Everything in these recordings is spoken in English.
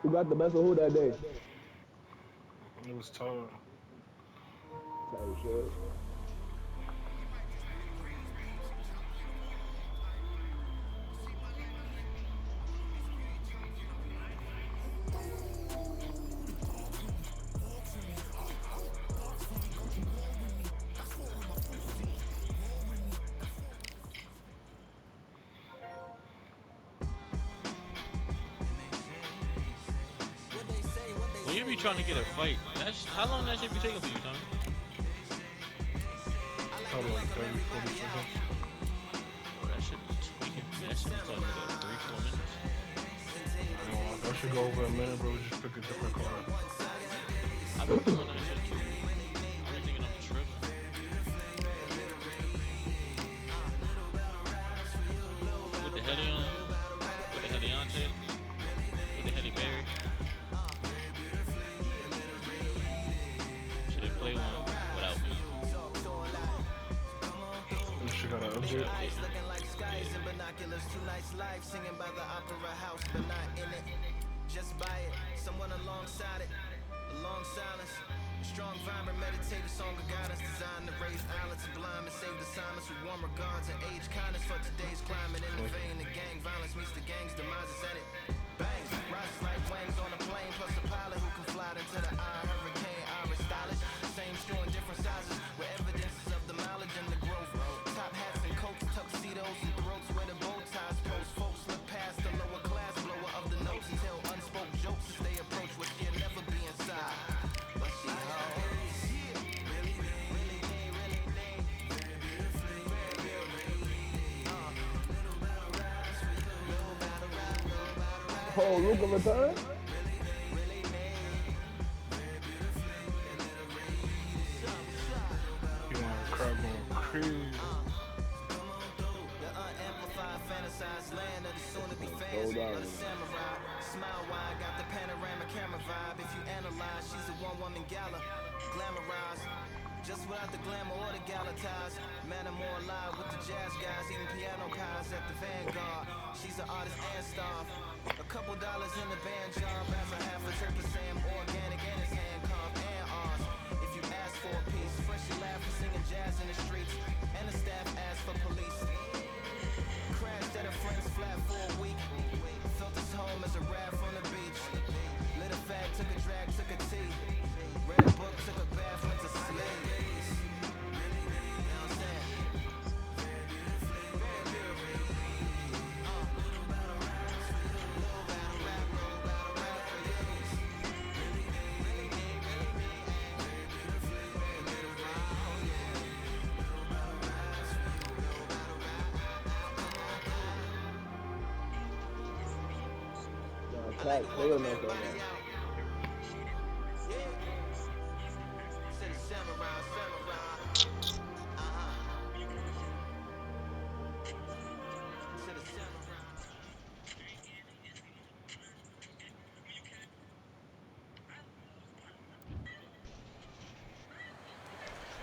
Who got the best of who that day? It was tough. Type shit. When you be trying to get a fight, that's how long that shit be taking for you, Tommy? Probably like 30, 40 seconds. Bro, that shit be tweaking. That shit be talking about 3, 4 minutes. I don't know. That should go over a minute, bro. Just pick a different card. I be doing that shit too. I be thinking I'm tripping. With the Helion, with the Heliante, with the Heli Berry. Should they play one without me? This shit got an They should update. update. Skies and binoculars, two nights live, singing by the opera house, but not in it. Just by it, someone alongside it, a long silence. A strong, vibrant, meditative song of guidance designed to raise islands sublime and save the silence with warm regards and age kindness for today's climate. In the vein, the gang violence meets the gang's demise is at it. Bang, rises like wings on a plane, plus a pilot who can fly into the eye. Hurricane, iris stylish, same shoe in different sizes, with evidences of the mileage and the growth. Top hats and coats, tuxedos and throats where the bow ties post. Folks look past the lower class blower of the notes and tell unspoke jokes as they approach what she'll never be inside. But she holds. Oh, Luka return? You want a crowd going crazy. The unamplified, fantasized land of the soon-to-be fans. Hold on. The samurai, smile wide, got the panoramic camera vibe. If you analyze, she's a one-woman gala, glamorized. Just without the glamour or the gala ties. Man, I'm more alive with the jazz guys, eating piano pies at the Vanguard. She's an artist and staff. A couple dollars in the band job as a half a turkey Sam, organic and his hand carved and ours. If you ask for a piece, freshly laughing, singing jazz in the streets, and the staff asked for police. Crashed at a friend's flat for a week. Felt his home as a raft on the beach. Lit a fag, took a drag, took a tea. Read a book, took a bath, went to sleep. You know what I'm saying? Nah, Cat, they gonna make that.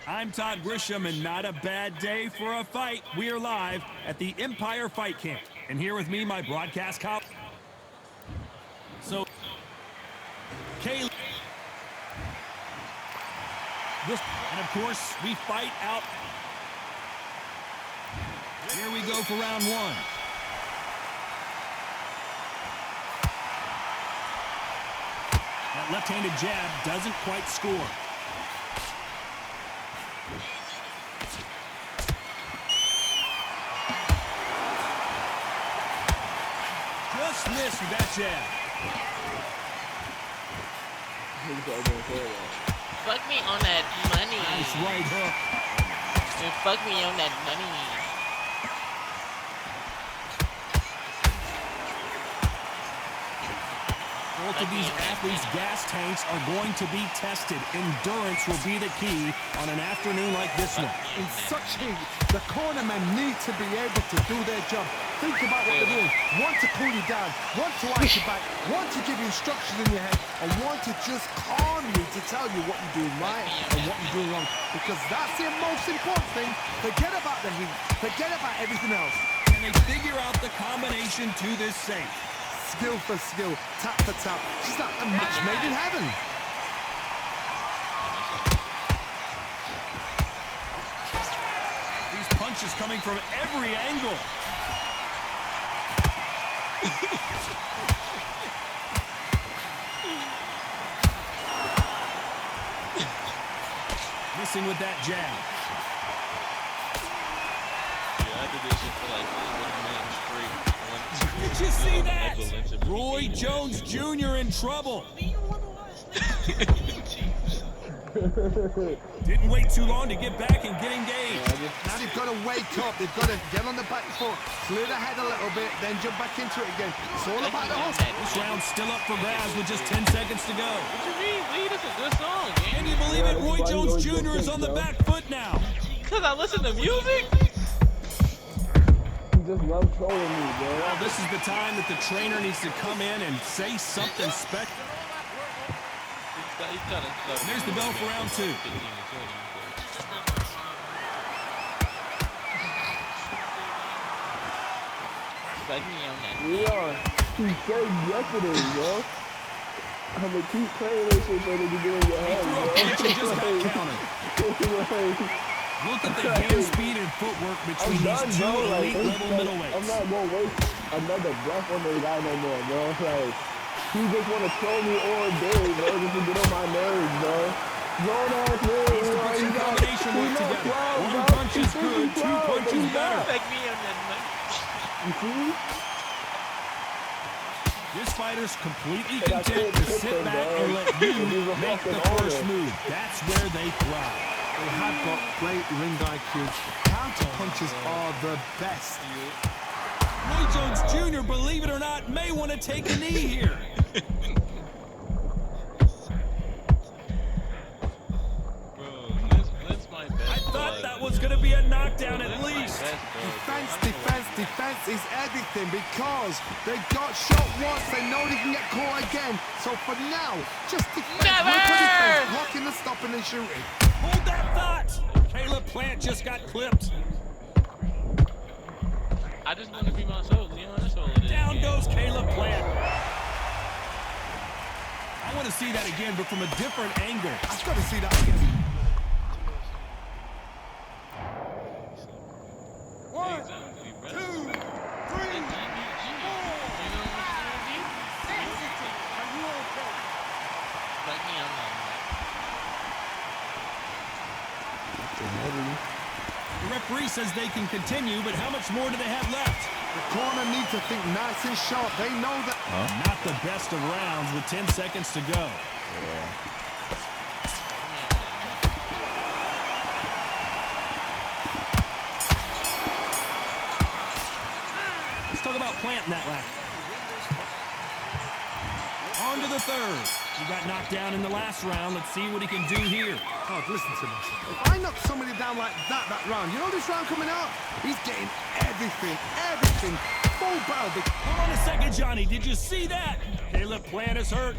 I'm Todd Grisham, and not a bad day for a fight. We are live at the Empire Fight Camp, and here with me, my broadcast colleague. So, Kaylee. And of course, we fight out. Here we go for round one. That left-handed jab doesn't quite score. Just missed with that jab. Fuck me on that money. Nice right hook. And fuck me on that money. Both of these athletes' gas tanks are going to be tested. Endurance will be the key on an afternoon like this one. In such heat, the cornermen need to be able to do their job. Think about what they're doing. One to cool you down, one to ice you back, one to give you instructions in your head, and one to just calm you to tell you what you're doing right and what you're doing wrong. Because that's the most important thing. Forget about the heat. Forget about everything else. Can they figure out the combination to this safe? skill for skill, tap for tap. She's like a match made in heaven. These punches coming from every angle. Missing with that jab. Yeah, I did this shit for like 1 minute straight. Did you see that? Equivalent to Roy beating Jones Jr. in trouble. Didn't wait too long to get back and get engaged. Now they've got to wake up. They've got to get on the back foot, clear the head a little bit, then jump back into it again. It's all about the hustle. This round's still up for grabs with just 10 seconds to go. What you mean, Lee? That's a good song, Can man. you believe it? Roy Jones Jr. is on the back foot now. Because I listen to music? He just loves trolling me, bro. Well, this is the time that the trainer needs to come in and say something special. There's the bell for round 2. Leon, he said yesterday, bro. I'm gonna keep playing this shit so they can get in your head, bro. Punch and just got countered. Look at the hand speed and footwork between these two elite level middleweights. I'm not gonna waste another breath on this guy no more, bro. Like, he just wanna troll me all day, bro, just to get on my nerves, bro. Grown ass man, Needs to put some combination work together. One punch is good, 2 punches better. Like me on that night. You see? This fighter's completely content to sit back and let you make the first move. That's where they thrive. They have got great ring IQ. Counter punches are the best. Roy Jones Jr., believe it or not, may want to take a knee here. That's my best. I thought that was going to be a knockdown at least. Defense is everything because they got shot once. They know they can get caught again. So for now, just defense. Never! Work on defense, blocking and stopping and shooting. Hold that thought. Caleb Plant just got clipped. I just want to be myself, Leon. That's all it is. Down goes Caleb Plant. I want to see that again, but from a different angle. I've got to see that again. 1, 2, 3, 4. The referee says they can continue, but how much more do they have left? The corner need to think nice and sharp. They know that. Not the best of rounds with 10 seconds to go. Let's talk about Plant in that lap. On to the third. He got knocked down in the last round. Let's see what he can do here. Oh, listen to me. If I knock somebody down like that round, you know this round coming out? He's getting everything, full barrel. Hold on a second, Johnny. Did you see that? Caleb Plant is hurt.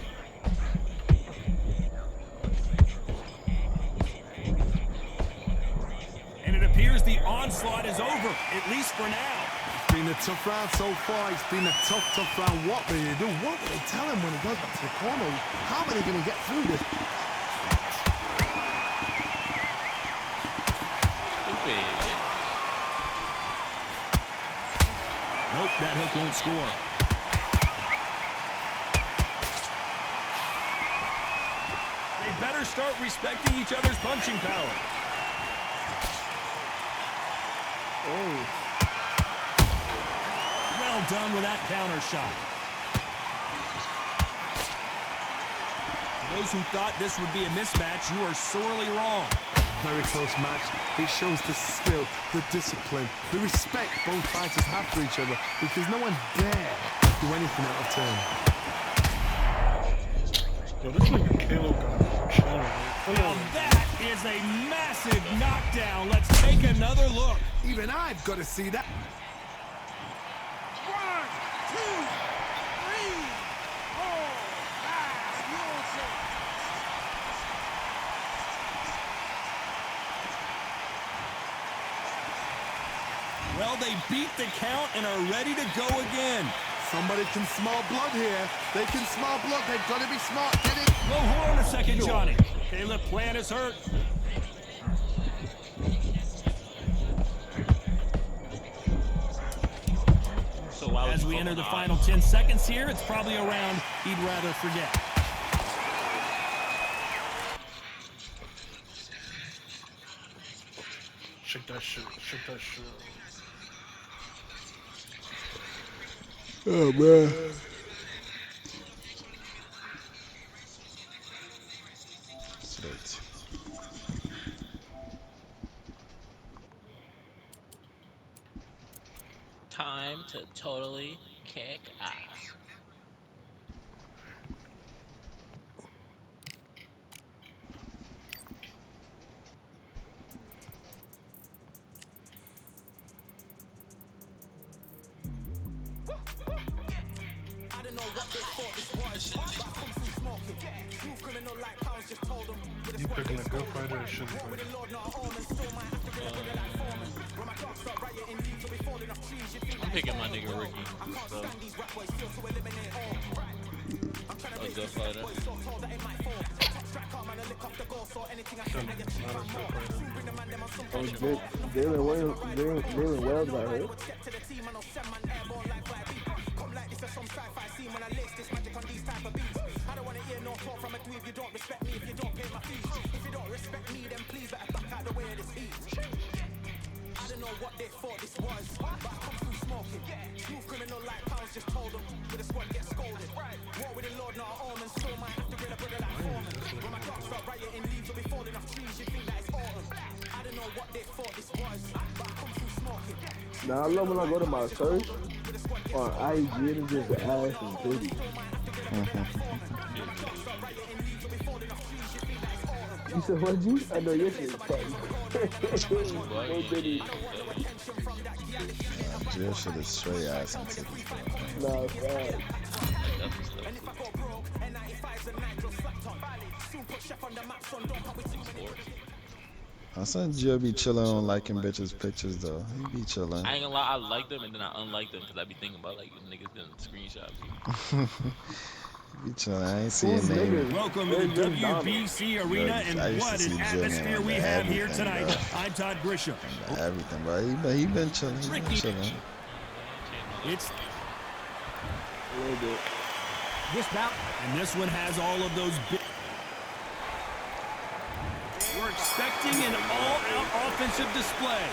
And it appears the onslaught is over, at least for now. It's been a tough round so far. It's been a tough round. What will they do? What will they tell him when he goes back to the corner? How are they going to get through this? Nope, that hook won't score. They better start respecting each other's punching power. Oh. Well done with that counter shot. For those who thought this would be a mismatch, you are sorely wrong. Very close match. It shows the skill, the discipline, the respect both fighters have for each other because no one dare do anything out of turn. Yo, this nigga Caleb got a channel. Now that is a massive knockdown. Let's take another look. Even I've got to see that. 1, 2, 3, 4, 5, USA. Well, they beat the count and are ready to go again. Somebody can smell blood here. They can smell blood. They've got to be smart. Get it? Well, hold on a second, Johnny. Caleb Plant is hurt. So why would As you we fuck enter on the the final 10 seconds here, it's probably a round he'd rather forget. Shake that shit. Shake that shit. Oh, man. Sweet. Time to totally kick ass. I don't know what they thought this was, but I come through smoking. Smooth criminal like pounds, just told them. You picking a good fighter or shitty fighter? I'm picking my nigga Ricky. So. A good fighter. Oh, Jalen Wells got hurt. I don't know what they thought this was, but I come through smoking. Smooth criminal like pounds, just told them. With a squad get scolded. War with the Lord, not an omen. Still might have to grill a brother like Foreman. When my dogs start rioting, leaves will be falling off trees. You think that it's autumn. I don't know what they thought this was, but I come through smoking. Now I love when I go to my search on IG and just ass and titties. You said what, G? I know your shit is funny. No titties. Jill should have straight ass and titties, bro. Nah, it's bad. I said Jill be chilling on liking bitches' pictures though. He be chilling. I ain't gonna lie, I like them and then I unlike them because I be thinking about like niggas done screenshots. He be chilling. I ain't see your name. Niggas, Welcome to the they're just WBC Arena, I and used to what see an Jill atmosphere on we have here everything, tonight. bro. I'm Todd Grisham. Everything, bro. He been chilling. He been Ricky. chilling. It's A little bit. this bout, and this one has all of those big. We're expecting an all-out offensive display.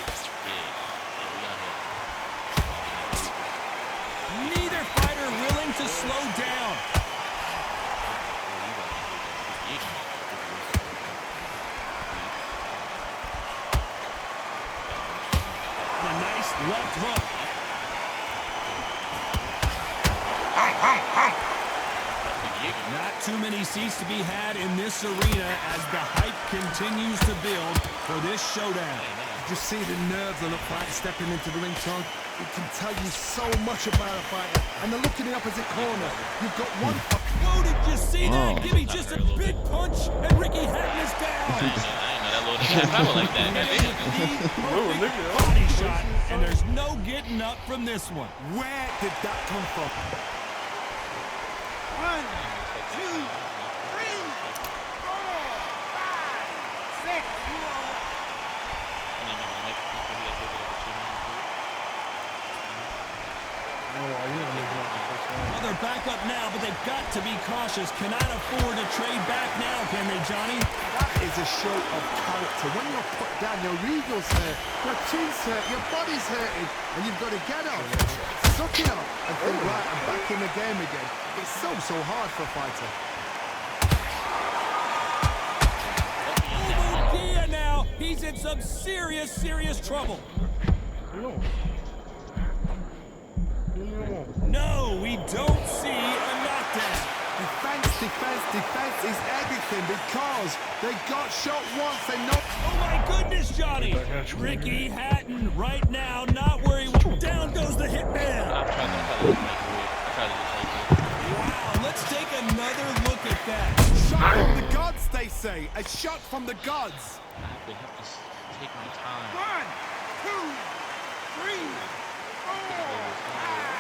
Neither fighter willing to slow down. A nice left hook. Not too many seats to be had in this arena as the hype continues to build for this showdown. Just see the nerves on the fighter stepping into the ring, Todd. It can tell you so much about a fighter. And then look in the opposite corner. You've got one. Whoa, did you see that? Give me just a big punch, and Ricky Hatton is down. I didn't know that little nigga had power like that. Goddamn. The perfect body shot, and there's no getting up from this one. Where did that come from? 1, 2, 3, 4, 5, 6. Well, they're back up now, but they've got to be cautious. Cannot afford to trade back now, can they, Johnny? That is a show of character. When you're put down, your ego's hurt, your chin's hurt, your body's hurting, and you've got to get up, suck it up, and think, right, I'm back in the game again. It's so hard for a fighter. Munguia now, he's in some serious trouble. No, we don't see a knockdown. Defense is everything because they got shot once, they know. Oh my goodness, Johnny! Ricky Hatton right now, not where he was. Down goes the hitman. Wow, let's take another look at that. Shot from the gods, they say. A shot from the gods. They have to take my time. 1, 2, 3, 4, 5,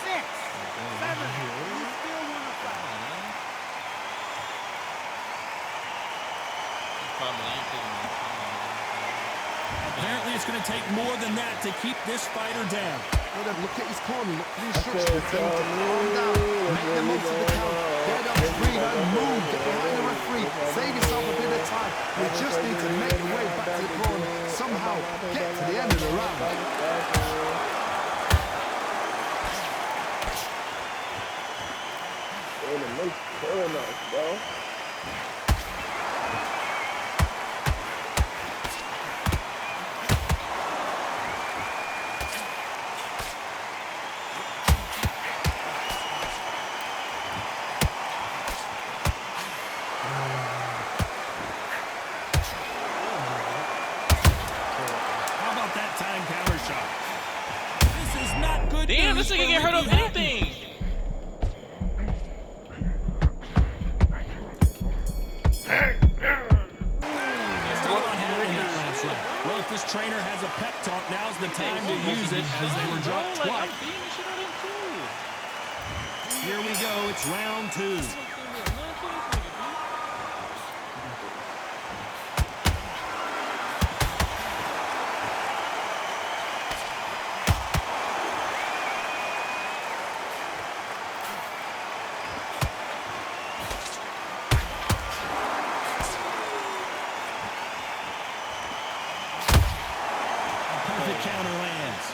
6. 7. You still want to fight. Apparently, it's going to take more than that to keep this fighter down. Well, then look at his corner. Look at the instructions. Tell him to calm down. Make the most of the count. Get up, breathe, and move. Get behind the referee. Save yourself a bit of time. You just need to make your way back to the corner. Somehow get to the end of the round. Killing us, bro. How about that time counter shot? This is not good. Damn, this nigga get hurt off anything. Well, if this trainer has a pep talk, now's the time to use it as they were dropped twice. Here we go, it's round 2. Perfect counter lands.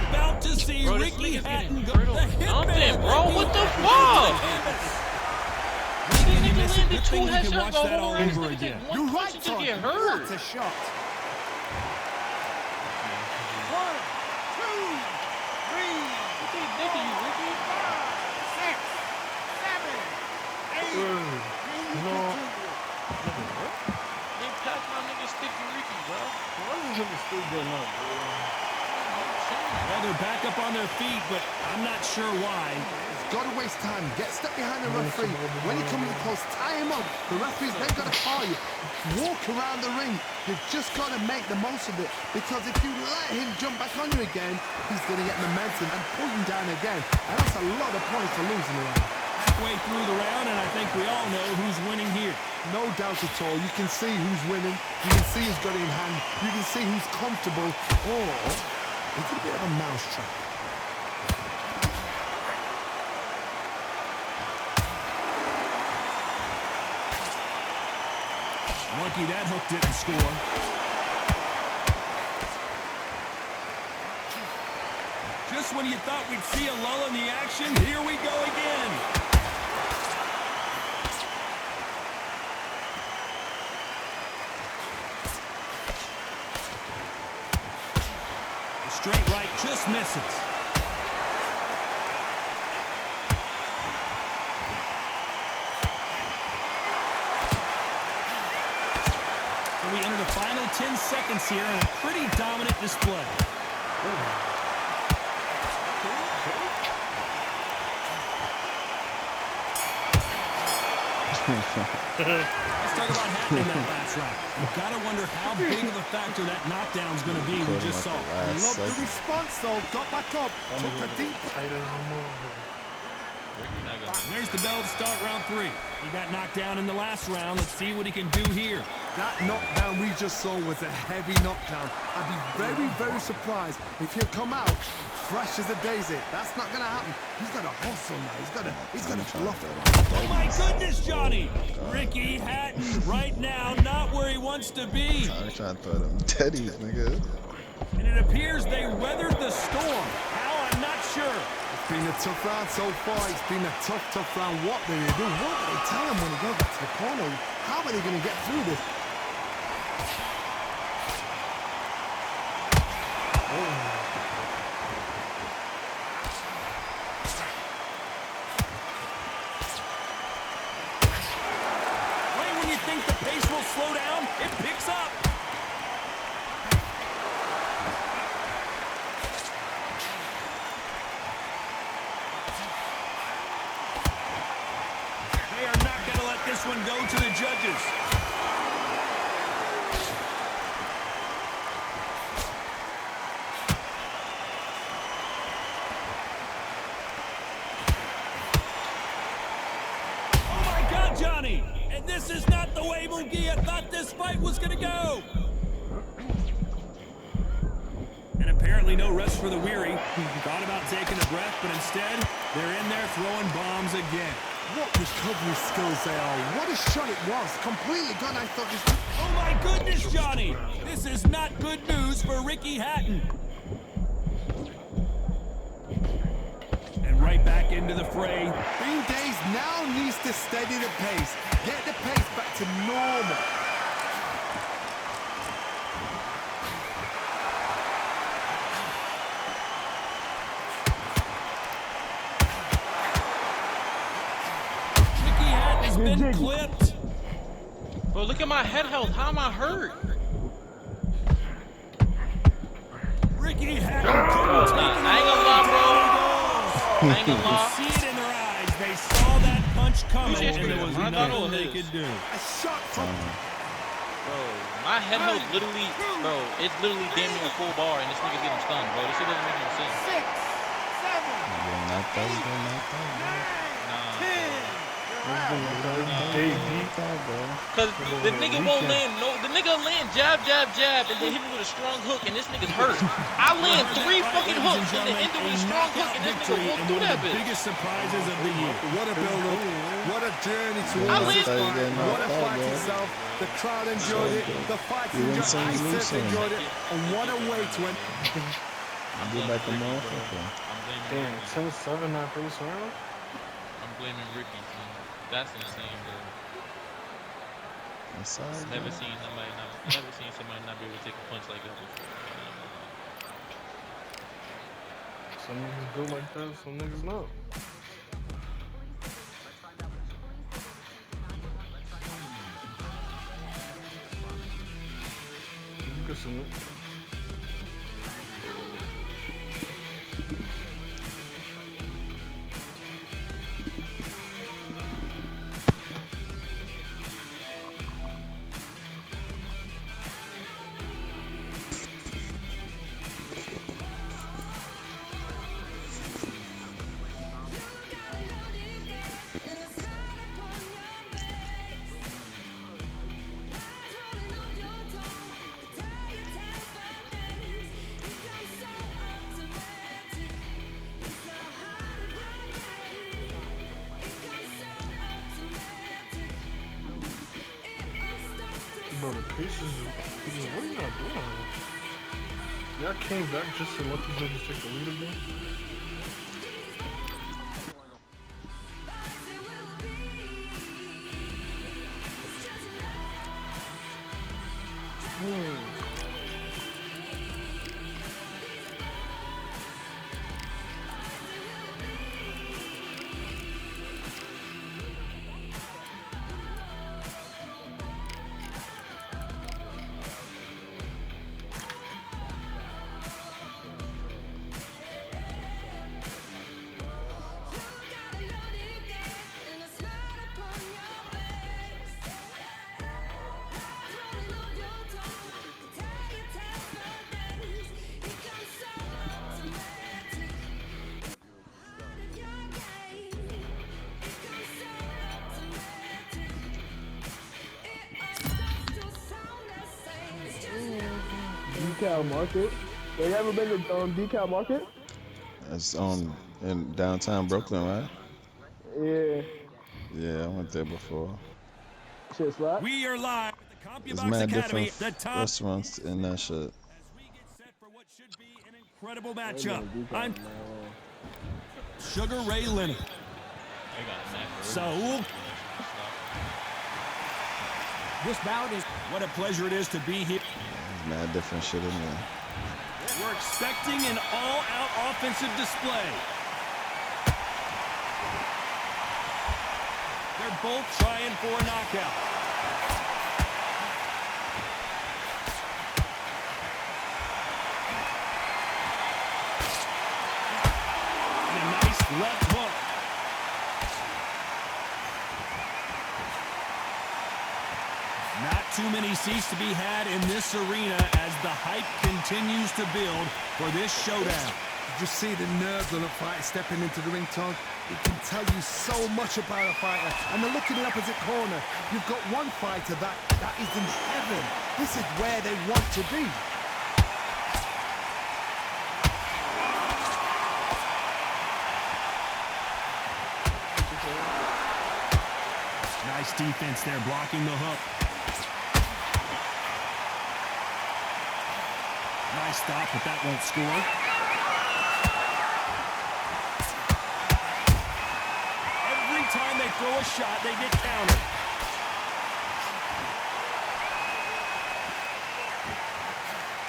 About to see Bro, this Ricky nigga's Hatton getting go hurt the on nothing, hitman. bro. What the fuck? This nigga landed 2 Good thing we can headshots watch the that whole all race. over Nigga again. take one punch and just get hurt. What a shot. 1, 2, 3, What they did to you, Ricky? 5, 6, 7, 8. No. They packed my nigga Sticky Ricky, bro. Why is it still going up, bro? Well, they're back up on their feet, but I'm not sure why. Gotta waste time. Get stuck behind the referee. When he comes close, tie him up. The referee's then gotta call you. Walk around the ring. You've just gotta make the most of it. Because if you let him jump back on you again, he's gonna get momentum and pull you down again. And that's a lot of points for losing the round. Halfway through the round, and I think we all know who's winning here. No doubt at all. You can see who's winning. You can see who's got it in hand. You can see who's comfortable. Or it's a bit of a mousetrap. Lucky that hook didn't score. Just when you thought we'd see a lull in the action, here we go again. The straight right just misses. We enter the final 10 seconds here in a pretty dominant display. Let's talk about happening that last round. You gotta wonder how big of a factor that knockdown's gonna be we just saw. Love the response though. Got back up. Took a deep. There's the bell to start round 3. He got knocked down in the last round. Let's see what he can do here. That knockdown we just saw was a heavy knockdown. I'd be very, very surprised if he'll come out fresh as a daisy. That's not gonna happen. He's got to hustle now. He's got to bluff it. Oh my goodness, Johnny! Ricky Hatton right now not where he wants to be. I'm trying to throw them teddies, nigga. And it appears they weathered the storm. How? I'm not sure. It's been a tough round so far. It's been a tough round. What do they do? What do they tell him when he goes back to the corner? How are they going to get through this? Right when you think the pace will slow down, it picks up. They are not going to let this one go to the judges. Oh my God, Johnny! And this is not the way Munguia thought this fight was going to go. And apparently no rest for the weary. Thought about taking a breath, but instead, they're in there throwing bombs again. What recovery skills they are. What a shot it was. Completely gone. I thought this... Oh my goodness, Johnny! This is not good news for Ricky Hatton. And right back into the fray. Bean Days now needs to steady the pace. Get the pace back to normal. Ricky Hatton has been clipped. Bro, look at my head health. How am I hurt? Ricky Hatton couldn't take it I ain't gonna lie, bro. I ain't gonna You lie. see it in their eyes. They saw that punch coming, Appreciate and you, there was man. nothing they could do. A shot from... Bro, my head health literally, bro, it's literally damn near a full bar, and this nigga's getting stunned, bro. This shit doesn't make no sense. 6, 7, Getting knocked out, he's getting knocked out, bro. 10. Knocked out, bro. Cause the nigga won't land, the nigga land jab, jab, jab, and then hit me with a strong hook, and this nigga's hurt. I land 3 fucking hooks, and then end it with a strong hook, and this nigga won't do that bitch. Biggest surprises of the year. What a build-up. What a journey I towards this live- fight. What a knocked out, fight bro. itself. The crowd enjoyed it. The fight You win enjoyed some, it. I you lose certainly some. enjoyed it. And what a way to end. Get back the motherfucker. I'm blaming Damn, Ricky. 10-7 that first round? I'm blaming Ricky, son. That's insane, bro. That's all, bro. Never seen somebody not be able to take a punch like that before. Some niggas built like that, some niggas not. You can see it. Bro, the pace is what are you not doing? Y'all came back just to let these niggas take the lead again? Decal Market. They ever been to Decal Market? It's in downtown Brooklyn, right? Yeah. Yeah, I went there before. Shit slap. We are live at the There's CompuBox mad Academy, different the top. restaurants in that shit. As we get set for Incredible matchup. I'm Sugar Ray Leonard. They got Mac. Saul. This bout is what a pleasure it is to be here. There's mad different shit in there. We're expecting an all-out offensive display. They're both trying for a knockout. And a nice left hook. Not too many seats to be had in this arena as the hype continues to build for this showdown. Did you see the nerves on a fighter stepping into the ring, Tom? It can tell you so much about a fighter. And then look in the opposite corner. You've got one fighter that is in heaven. This is where they want to be. Nice defense there, blocking the hook. Nice stop, but that won't score. Every time they throw a shot, they get countered.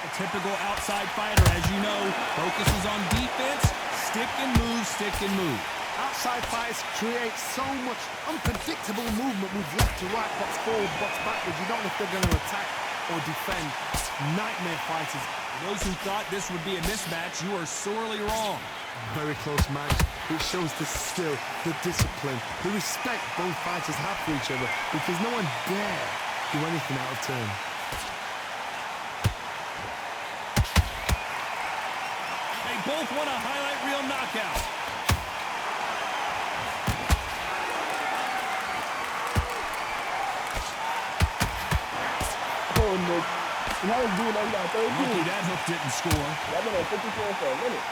A typical outside fighter, as you know, focuses on defense, stick and move, stick and move. Outside fighters create so much unpredictable movement, move left to right, box forward, box backwards. You don't know if they're going to attack or defend. Nightmare fighters. For those who thought this would be a mismatch, you are sorely wrong. Very close match. It shows the skill, the discipline, the respect both fighters have for each other, because no one dare do anything out of turn. They both want a highlight reel knockout. Oh, Nick. And I was doing that about 13. Lucky that hook didn't score. I've been at 54 for a minute.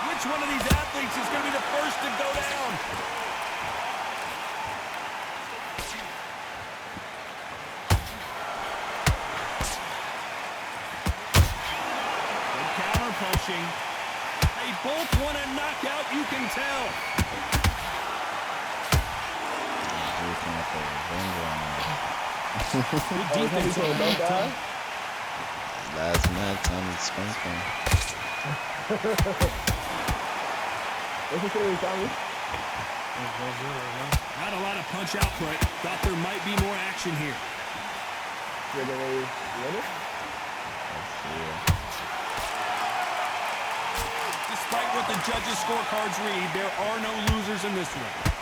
Which one of these athletes is going to be the first to go down? Good counter punching. They both want a knockout, you can tell. Good defense on Don't that. die. Last match, Tommy Spence. What's the story, Tommy? Not a lot of punch output. Thought there might be more action here. You're going to win it? Despite what the judges' scorecards read, there are no losers in this one.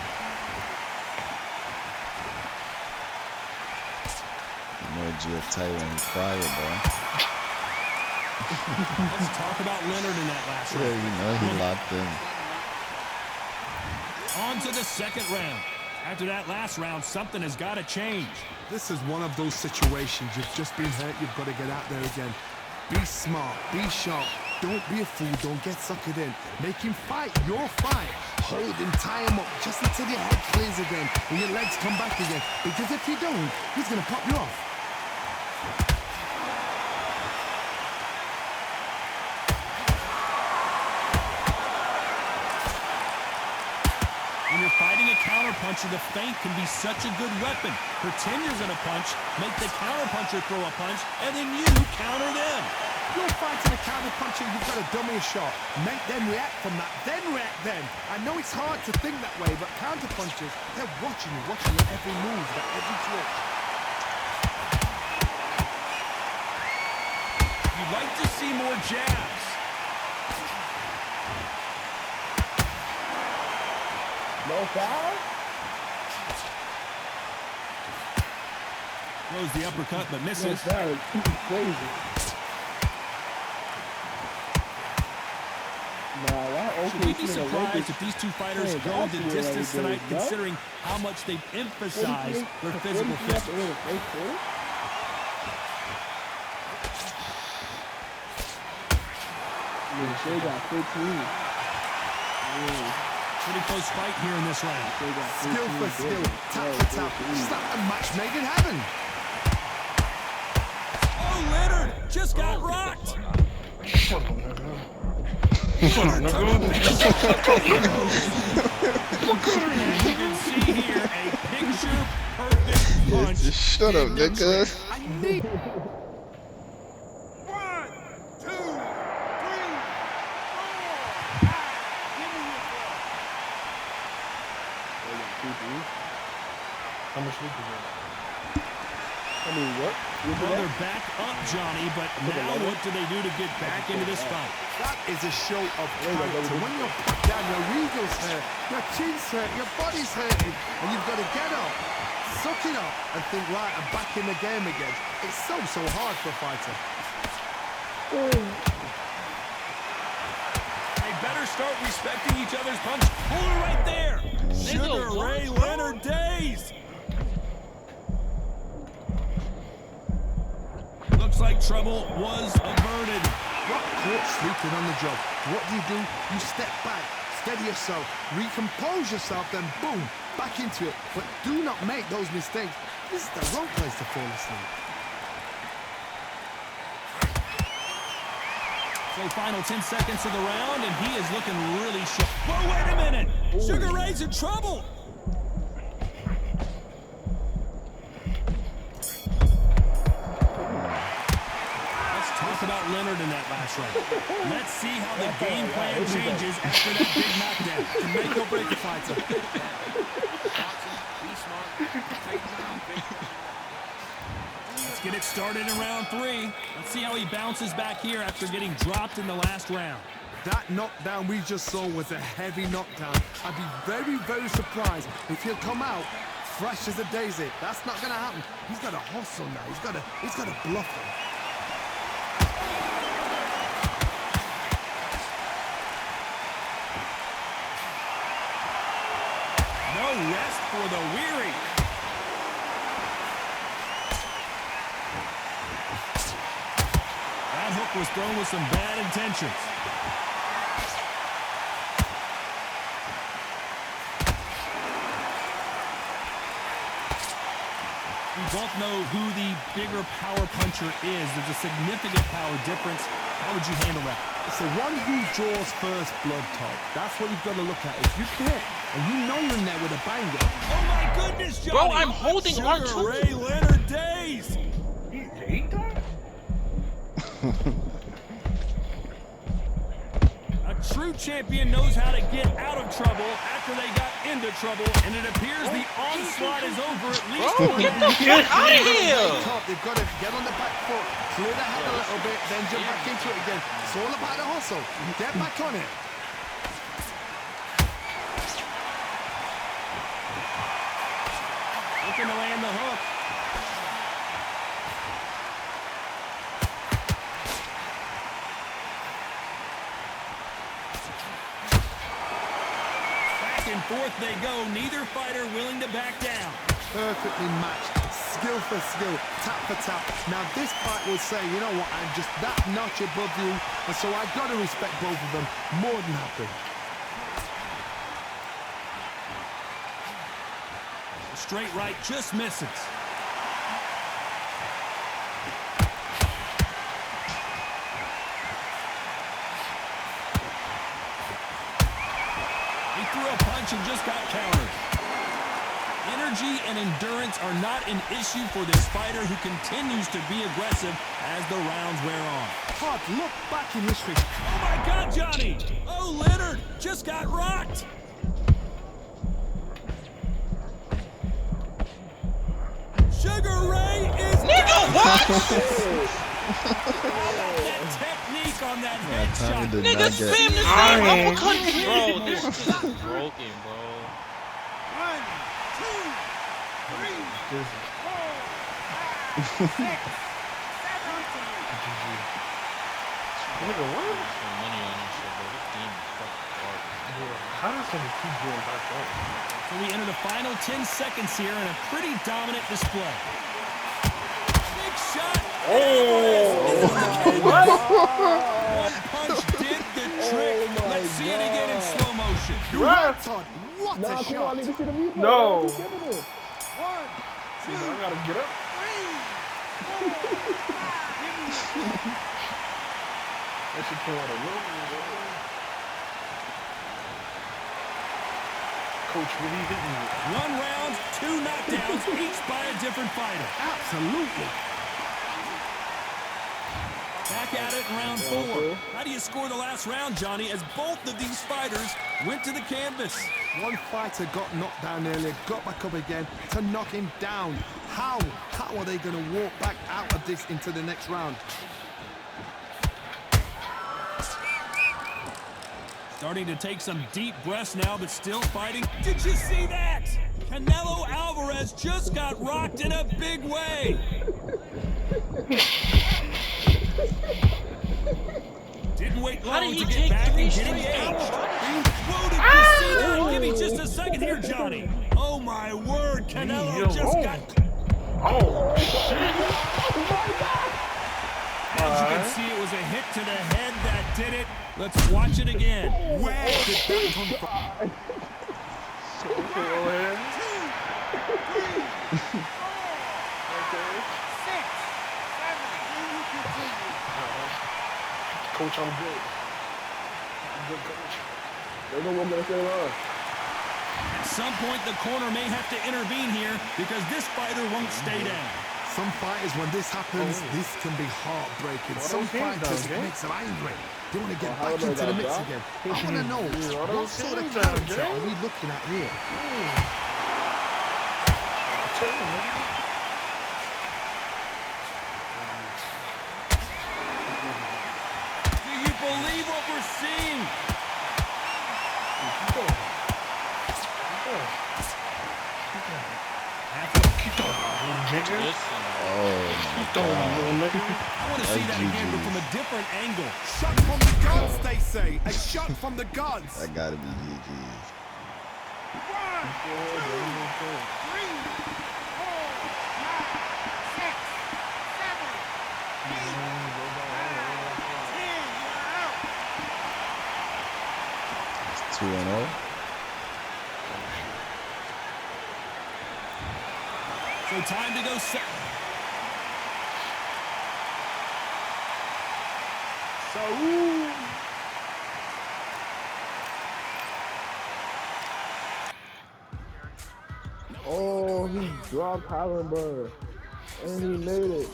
Energy of tight when he's quiet, bro. Let's talk about Leonard in that last Yeah, round. you know he locked in. On to the second round. After that last round, something has got to change. This is one of those situations. You've just been hurt. You've got to get out there again. Be smart. Be sharp. Don't be a fool. Don't get suckered in. Make him fight your fight. Hold him, tie him up, just until your head clears again and your legs come back again. Because if you don't, he's going to pop you off. When you're fighting a counterpuncher, the feint can be such a good weapon. Pretend you're going to punch, make the counterpuncher throw a punch, and then you counter them. You're fighting a counterpuncher, you've got to dummy a shot. Make them react from that, then react then. I know it's hard to think that way, but counterpunchers, they're watching your every move, that every twitch. You'd like to see more jabs. No foul? Throws the uppercut, but No misses. foul. Crazy. Should we be surprised if these two fighters go the distance tonight, considering how much they've emphasized their physical fitness? They got 15. Pretty close fight here in this round. Skill for skill, tap for tap. It's like a match made in heaven. Oh, Leonard just got rocked. Shut up, nigga. Shut up, nigga. And you can see here a picture-perfect punch. Just shut up, in the nigga. trach. I need 1, 2, 3, 4. Give me your ball. How much sleep is that? I mean, what? Well, they're back up, Johnny, but now what do they do to get back into this fight? That is a show of character. When you're put down, your eagle's hurt, your chin's hurt, your body's hurting, and you've got to get up, suck it up, and think, right, I'm back in the game again. It's so hard for a fighter. They better start respecting each other's punch. Pull it right there. Sugar Ray Leonard dazed. Looks like trouble was averted. What caught sleeping on the job? What do? You step back, steady yourself, recompose yourself, then boom, back into it. But do not make those mistakes. This is the wrong place to fall asleep. So final 10 seconds of the round, and he is looking really sharp. Whoa, wait a minute! Sugar Ray's in trouble! Let's talk about Leonard in that last round. Let's see how the game plan changes after that big knockdown. To make or break a fighter. Let's get it started in round 3. Let's see how he bounces back here after getting dropped in the last round. That knockdown we just saw was a heavy knockdown. I'd be very surprised if he'll come out fresh as a daisy. That's not gonna happen. He's got to hustle now. He's got to bluff him. No rest for the weary. That hook was thrown with some bad intentions. We both know who the bigger power puncher is. There's a significant power difference. How would you handle that? It's the one who draws first blood, Todd. That's what you've got to look at. If you hit and you know you're in there with a banger. Oh my goodness, Johnny! Bro, I'm holding Sugar R2. Ray Leonard dazed. He ate that? A true champion knows how to get out of trouble after they got into trouble, and it appears the onslaught is over at least Bro, for get now. the fuck out of here! Top, they've got to get on the back foot, clear the head a little bit, then jump back into it again. It's all about the hustle. Get back on it. Looking to land the hook. Back and forth they go, neither fighter willing to back down. Perfectly matched, skill for skill, tap for tap. Now this fight will say, you know what, I'm just that notch above you, and so I've got to respect both of them more than happy. The straight right just misses. He threw a punch and just got countered. Energy and endurance are not an issue for this fighter who continues to be aggressive as the rounds wear on. Todd, look back in history. Oh my God, Johnny! Oh, Leonard just got rocked! Sugar Ray is Nigga, what? that technique on that Tommy headshot. did Nigga, not spam get. the same uppercut. Bro, this is broken, bro. 1, 2, 3, 4, 5, 6, 7. Nigga, what? Spend money on this shit, bro. This game is fucking garbage. How does somebody keep going back up? So we enter the final 10 seconds here in a pretty dominant display. Big shot. Oh! What? One punch did the trick. Let's see it again in slow motion. You're right, Todd. What Nah, a come shot. on, nigga, see the replay. No. Keep giving it. 1, 2, I gotta get up. 3, 4, 5. Give me your That shit came out of nowhere. Coach, what are you hitting with? 1 round, 2 knockdowns, each by a different fighter. Absolutely. Back at it in round 4. How do you score the last round, Johnny, as both of these fighters went to the canvas? One fighter got knocked down earlier, got back up again to knock him down. How are they going to walk back out of this into the next round? Starting to take some deep breaths now, but still fighting. Did you see that? Canelo Alvarez just got rocked in a big way. Didn't wait long to get back and get engaged. Whoa, did you see that? Give me just a second here, Johnny. Oh, my word. Canelo just got... Oh, shit. As you can see, it was a hit to the head that did it. Let's watch it again. Where did that come from? Go ahead. 2, 3, 4, 6, 7. Coach, I'm good. I'm good, coach. There's no one gonna stay alive. At some point, the corner may have to intervene here because this fighter won't stay down. Some fighters, when this happens, this can be heartbreaking. Some fighters, it makes them angry. They want to get back into the mix again. I want to know, what sort of character are we looking at here? Do you believe what we're seeing? I want to see that again, but from a different angle. Shot from the gods, they say. A shot from the gods. That gotta be GG's. 1, 2, 3, 4, 5, 6, 7, 8, 10. You're out. 2-0. So time to go set. Oh, he dropped Hallenberg. And he made it.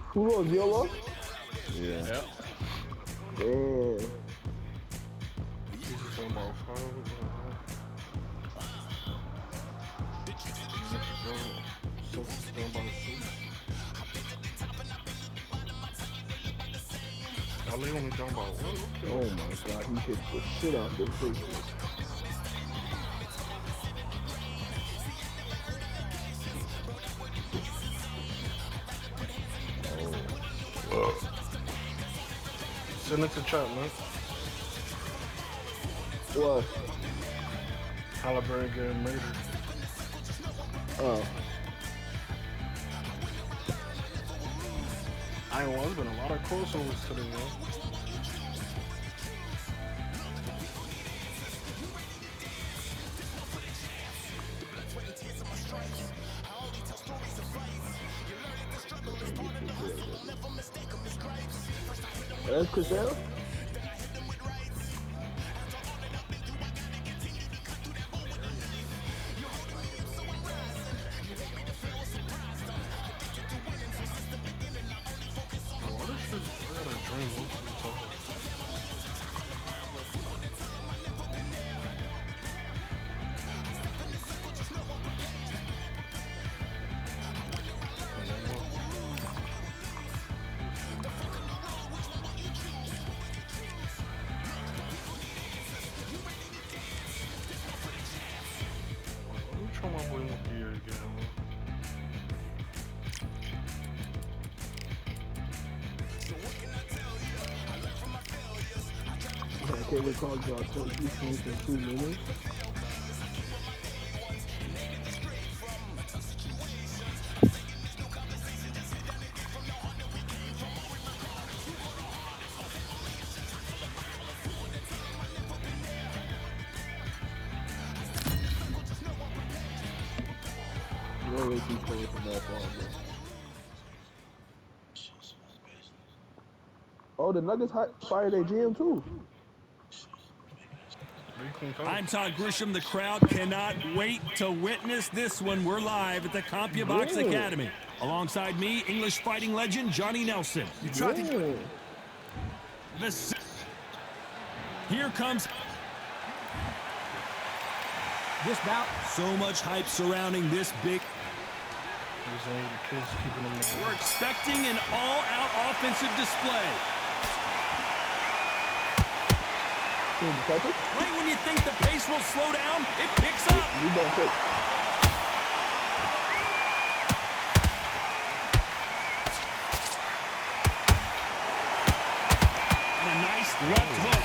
Who was Yolo? Yeah. Damn. Ali only talking about one. Oh my god, he hit the shit out of this face. Send it to chat, man. What? Halliburton getting murdered. Oh. I ain't there's been a lot of crossovers today, man. That's Crisell? I can't recall y'all told you things in 2 minutes. see playing from that far, bro. Oh, the Nuggets fired their GM too. I'm Todd Grisham. The crowd cannot wait to witness this one. We're live at the CompuBox Academy. Alongside me, English fighting legend Johnny Nelson. You tried to... Here comes... This bout, so much hype surrounding this big... We're expecting an all-out offensive display. Right when you think the pace will slow down, it picks up. You don't pick. And a nice left hook.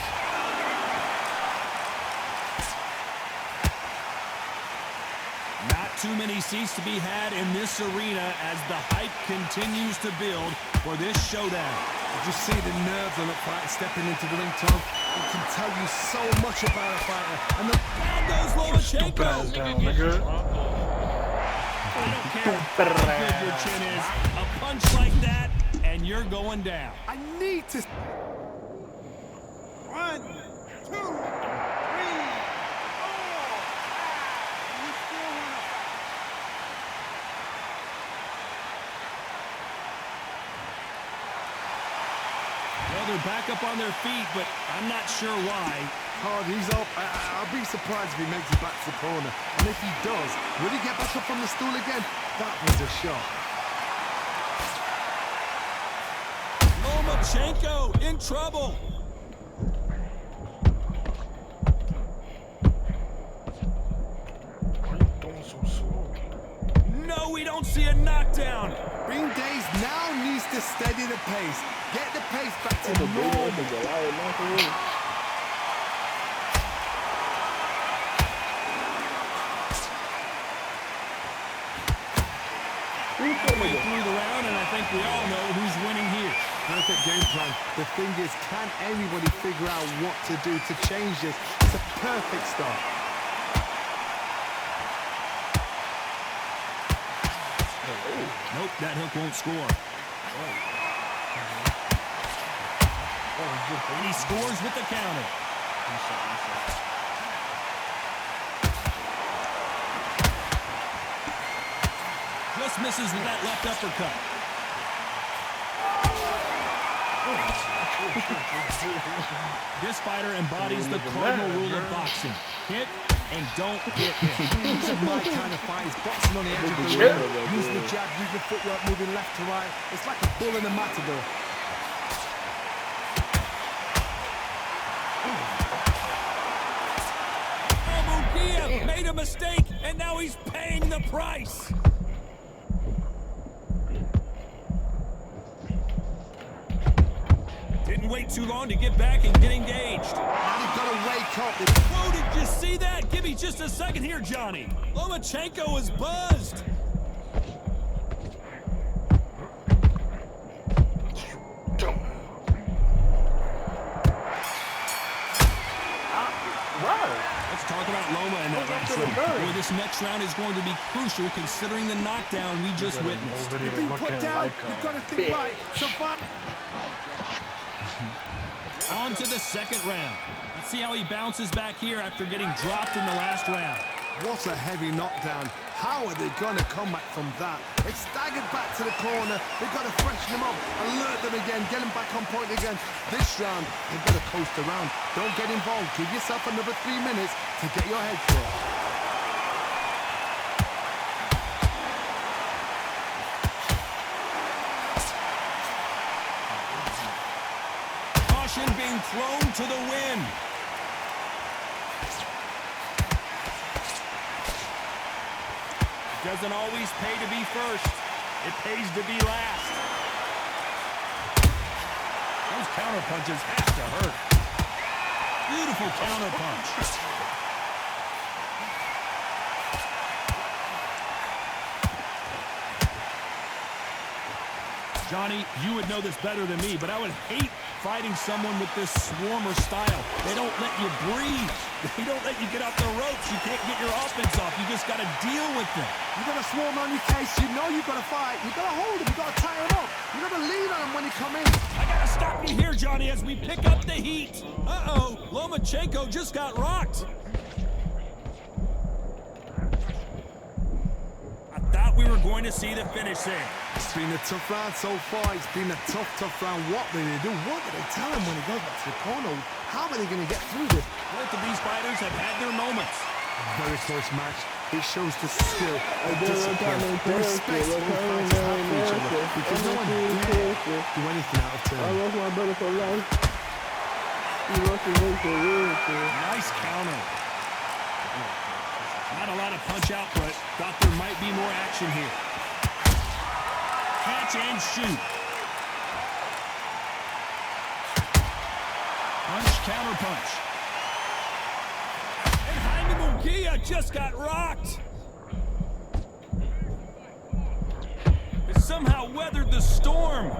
Not too many seats to be had in this arena as the hype continues to build for this showdown. Did you see the nerves on the fighter stepping into the ring, Tom? It can tell you so much about a fighter. And the down goes Lomachenko. I don't care how good your chin is. A punch like that, and you're going down. I need to... 1, 2, 3, 4, 5. You still want to fight? Well, they're back up on their feet, but I'm not sure why. Hard, he's up. I'll be surprised if he makes it back to the corner. And if he does, will he get back up on the stool again? That was a shot. Lomachenko in trouble. No, we don't see a knockdown. Green Days now needs to steady the pace. Get the pace back to normal. Halfway through the round, and I think we all know who's winning here. Perfect game plan. The thing is, can anybody figure out what to do to change this? It's a perfect start. Nope, that hook won't score. And he scores with the counter. Just misses with that left uppercut. This fighter embodies the cardinal rule of boxing. Hit and don't get hit. These are my kind of fights. Boxing on the edge of the ring. Using the jab, using the footwork, moving left to right. It's like a bull in a matador. Munguia made a mistake, and now he's paying the price. Didn't wait too long to get back and get engaged. Now you've got to wake up. Whoa, did you see that? Give me just a second here, Johnny. Lomachenko is buzzed. Let's talk about Loma in that last round. Boy, this next round is going to be crucial considering the knockdown we just witnessed. You've been put down. You've got to think right. Survive. On to the second round. Let's see how he bounces back here after getting dropped in the last round. What a heavy knockdown. How are they going to come back from that? It's staggered back to the corner. They've got to freshen them up, alert them again, get them back on point again. This round, they've got to coast around. Don't get involved. Give yourself another 3 minutes to get your head clear. Caution being thrown to the wind. Doesn't always pay to be first. It pays to be last. Those counter punches have to hurt. Beautiful counter punch. Johnny, you would know this better than me, but I would hate fighting someone with this swarmer style. They don't let you breathe. They don't let you get off the ropes. You can't get your offense off. You just got to deal with them. You got to swarm on your case. You know you got to fight. You got to hold him. You got to tie him up. You got to lean on him when he come in. I got to stop you here, Johnny, as we pick up the heat. Uh-oh, Lomachenko just got rocked. I thought we were going to see the finish there. It's been a tough round so far. It's been a tough round. What do they do? What do they tell him when he goes back to the corner? How are they going to get through this? Both of these fighters have had their moments. Very close match. It shows the skill, the discipline, the Discipline, respect both fighters have for each other. Because no one dare do anything out of I turn. lost my brother for life. He lost his way for real, kid. Nice counter. Not a lot of punch output. Thought there might be more action here. Catch and shoot. Punch, counter punch. And Jaime Munguia just got rocked. They somehow weathered the storm.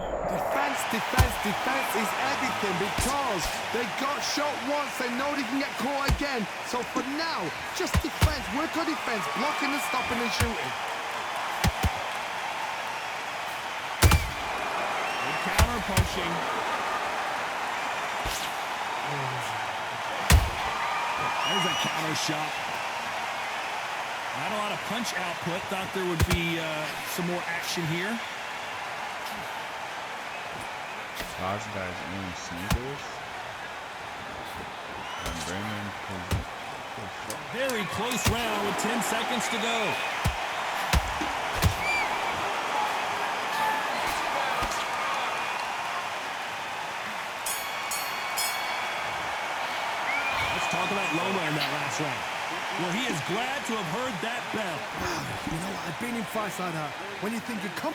Defense is everything because they got shot once. They know they can get caught again. So for now, just defense. Work on defense. Blocking and stopping and shooting. Good counter punching. There's a counter shot. Not a lot of punch output. Thought there would be some more action here. Those guys in sneakers. And Brandon Very close round with 10 seconds to go. Let's talk about Loma in that last round. Well, he is glad to have heard that bell. You know what? I've been in fights like that. When you think you come...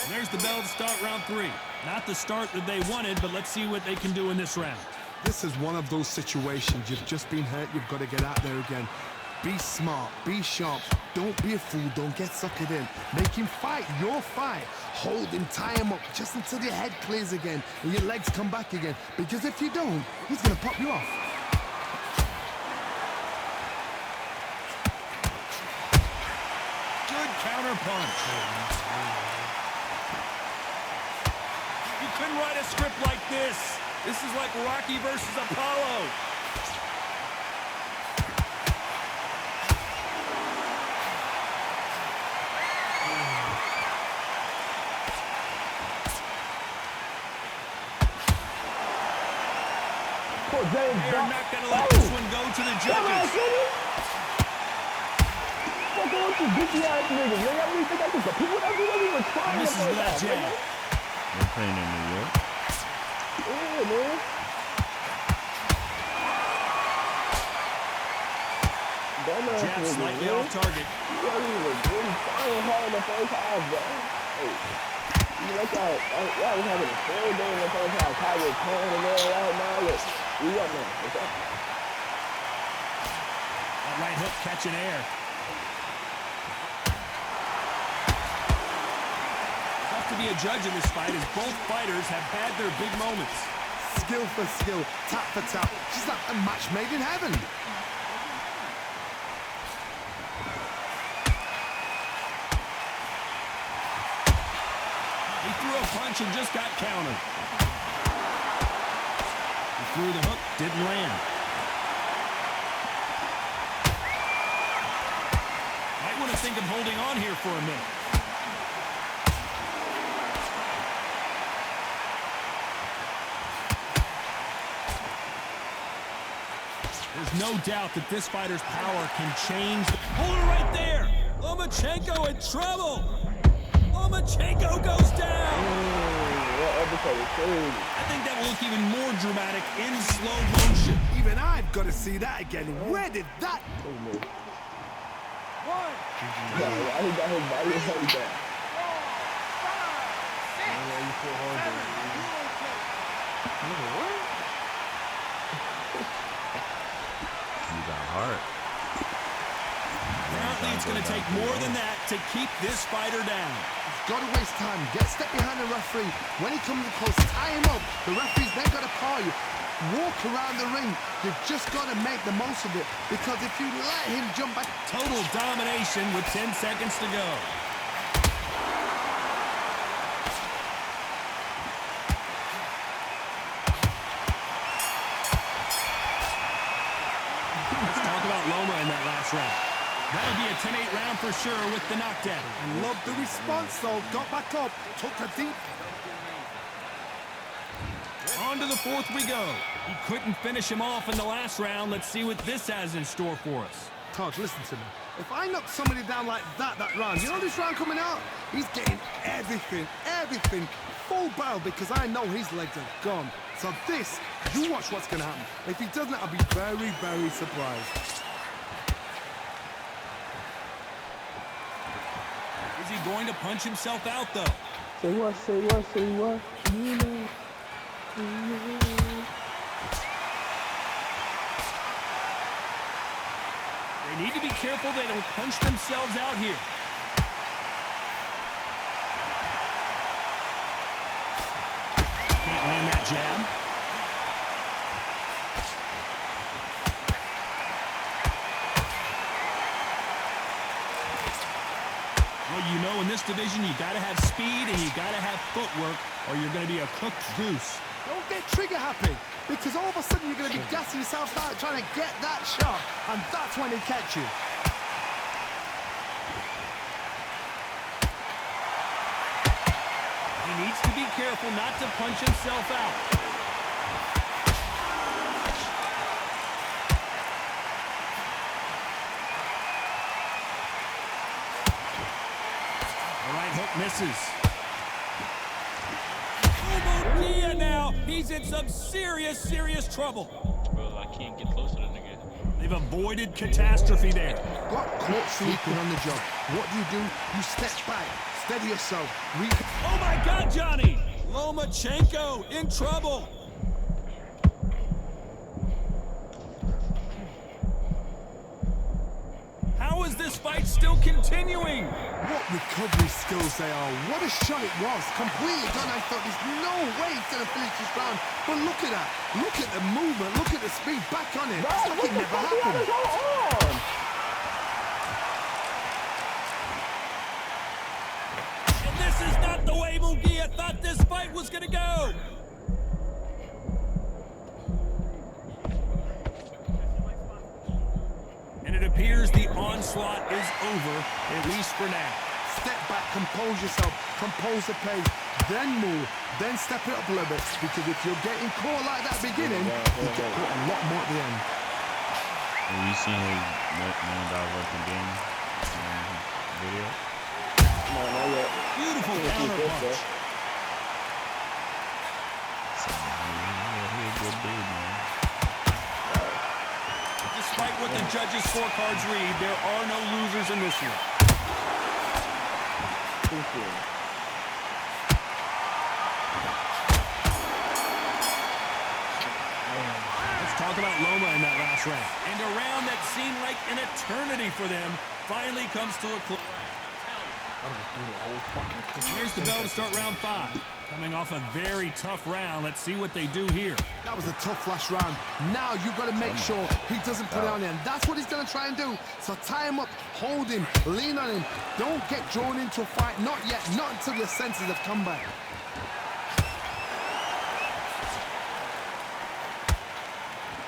There's the bell to start round 3. Not the start that they wanted, but let's see what they can do in this round. This is one of those situations. You've just been hurt. You've got to get out there again. Be smart. Be sharp. Don't be a fool. Don't get suckered in. Make him fight your fight. Hold him. Tie him up just until your head clears again and your legs come back again. Because if you don't, he's going to pop you off. Good counter punch. You couldn't write a script like this. This is like Rocky versus Apollo. Poor James They're Brown. not going to let this one go to the judges. What's going on with you bitchy ass niggas, man? Y'all really think I can compete with us? We don't even try to Misses play that that, jab. man. They're playing in New York. Yeah, man. Dumbass Jab niggas, slightly man. off target. You don't even really trying hard in the first half, bro. Hey, you know, y'all was having a full day in the first half. Kyle was playing and all right now. Look, we up now. What's up? That right hook catching air. Tough to be a judge in this fight as both fighters have had their big moments. Skill for skill. Tap for tap. Just like a match made in heaven. He threw a punch and just got countered. He threw the hook, didn't land. Might want to think of holding on here for a minute. There's no doubt that this fighter's power can change. Hold it right there. Lomachenko in trouble. Lomachenko goes down. That episode is crazy. I think that will look even more dramatic in slow motion. Even I've got to see that again. Where did that... Yeah, I think got his body like that. You got heart. Round Unfortunately, it's going to take more than that to keep this fighter down. Got to waste time. Get step behind the referee. When he comes close, tie him up. The referee's then got to paw you. Walk around the ring. You've just got to make the most of it, because if you let him jump back... Total domination with 10 seconds to go. Let's talk about Loma in that last round. That'll be a 10-8 round for sure with the knockdown. I love the response, though. Got back up, took a deep... On to the fourth we go. He couldn't finish him off in the last round. Let's see what this has in store for us. Taj, listen to me. If I knock somebody down like that round, you know this round coming out? He's getting everything, full barrel, because I know his legs are gone. So this, you watch what's going to happen. If he doesn't, I'll be very, very surprised. Is he going to punch himself out, though? Say what, say what, say what? You know. They need to be careful they don't punch themselves out here. Can't land that jab. Well, you know, in this division, you got to have speed and you got to have footwork, or you're going to be a cooked goose. Don't get trigger happy, because all of a sudden you're going to be gassing yourself out trying to get that shot, and that's when he catch you. He needs to be careful not to punch himself out. The right hook misses. Dia now, he's in some serious trouble. Bro, I can't get close to the nigga. They've avoided catastrophe there. Got caught sleeping on the job. What do? You step back, steady yourself. Oh my God, Johnny! Lomachenko in trouble. How is this fight still continuing? What recovery skills they are. What a shot it was. Completely done. I thought there's no way he's going to finish this round. But look at that. Look at the movement. Look at the speed. Back on it. It's like it never happened. And this is not the way Munguia thought this fight was going to go. And it appears the onslaught is over, at least for now. Step back, compose yourself, compose the pace, then move, then step it up a little bit. Because if you're getting caught like that beginning, you get caught a lot more at the end. Have you seen his $1 million working game video? No, not yet. Beautiful counter punch. He's a good dude, man. Despite what the judges' scorecards read, there are no losers in this one. Let's talk about Loma in that last round. And a round that seemed like an eternity for them finally comes to a close. Here's the bell to start round 5. Coming off a very tough round, let's see what they do here. That was a tough last round. Now you've got to make sure he doesn't put it on him. That's what he's going to try and do. So tie him up, hold him, lean on him. Don't get drawn into a fight. Not yet. Not until your senses have come back.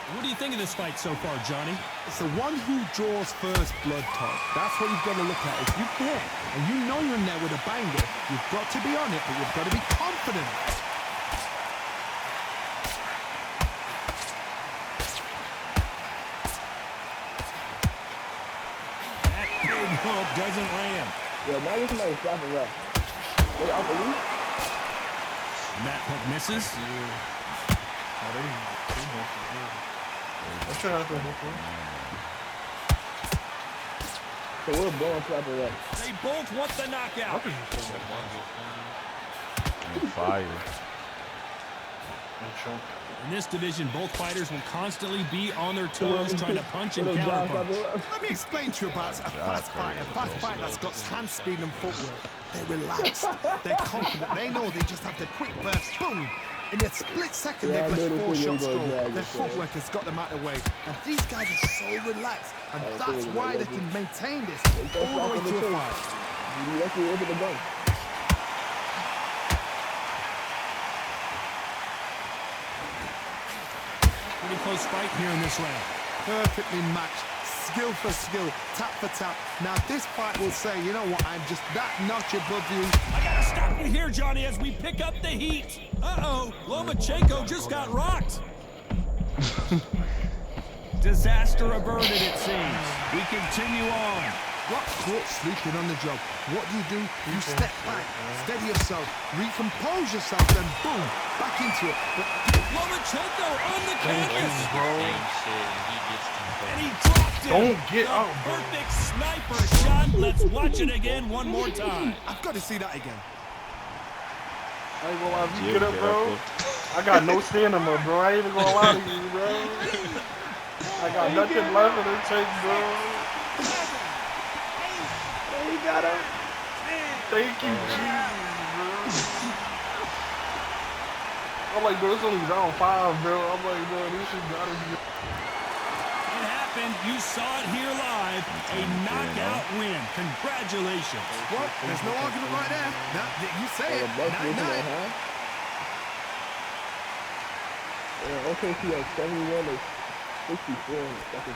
What do you think of this fight so far, Johnny? It's the one who draws first blood, Todd. That's what you've got to look at. If you hit and you know you're in there with a banger, you've got to be on it, but you've got to be confident. That big hook doesn't land. Yeah, now you're somebody stopping left. Wait, off the lead? And that hook misses. Let's try out the hook one. So we're blowing proper left. They both want the knockout. And fire. In this division, both fighters will constantly be on their toes trying to punch and counterpunch. Let me explain to you about a fast fighter. A fast fighter that's got hand speed and footwork. They're relaxed. They're confident. They know they just have the quick burst. Boom! In a split second, they've let 4 shots go. Their footwork has got them out of the way. And these guys are so relaxed. And that's why they can maintain this all the way to a fight. Pretty close fight here in this round. Perfectly matched. Skill for skill, tap for tap. Now this fight will say, you know what, I'm just that notch above you. I gotta stop you here, Johnny, as we pick up the heat. Uh-oh, Lomachenko just got rocked. Disaster averted, it seems. We continue on. Rock caught sleeping on the job. What do? You step back, steady yourself, recompose yourself, then boom, back into it. But Lomachenko on the canvas. And And he dropped it. Don't get The out, bro. perfect sniper shot. Let's watch it again one more time. I've got to see that again. I ain't gonna lie, if you get up, bro. I got no stamina, bro. I ain't even gonna lie to you, bro. I got nothing left in the tank, bro. He got him. Thank you, Jesus, bro. I'm like, bro, it's only round 5, bro. I'm like, bro, this shit gotta be. It happened. You saw it here live. A knockout win. Congratulations. Well, there's no argument right there. Now, you say it. 9-9. Yeah, OKC has 71 to 64 in the second